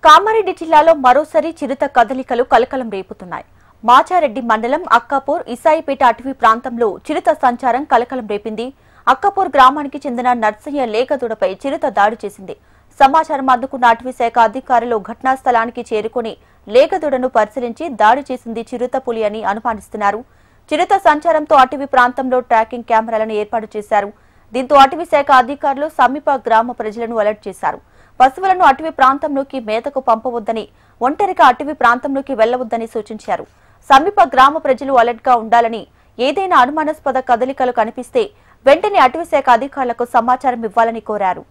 కామారెడ్డి జిల్లాలో మరోసారి చిరుత కదలికలు కలకలం రేపుతున్నాయి. మాచారెడ్డి మండలం అక్కాపూర్ ఇసాయిపేట అటవీ ప్రాంతంలో చిరుత సంచారం కలకలం రేపింది. అక్కాపూర్ గ్రామానికి చెందిన నర్సయ్య లేగదూడపై చిరుత దాడి చేసింది. సమాచారం అందుకున్న అటవీ శాఖ అధికారులు ఘటనా స్థలానికి చేరుకుని లేగదూడను పరిశీలించి దాడి చేసింది చిరుత పులి అని అనుమానిస్తున్నారు. చిరుత సంచారంతో అటవీ ప్రాంతంలో ట్రాకింగ్ కెమెరాలను ఏర్పాటు చేశారు. దీంతో అటవీ శాఖ అధికారులు సమీప గ్రామ ప్రజలను అలర్ట్ చేశారు. పశువులను అటవీ ప్రాంతంలోకి మేతకు పంపవద్దని, ఒంటరిగా అటవీ ప్రాంతంలోకి వెళ్లవద్దని సూచించారు. సమీప గ్రామ ప్రజలు అలర్ట్ గా ఉండాలని, ఏదైనా అనుమానాస్పద కదలికలు కనిపిస్తే వెంటనే అటవీ శాఖ అధికారులకు సమాచారం ఇవ్వాలని కోరారు.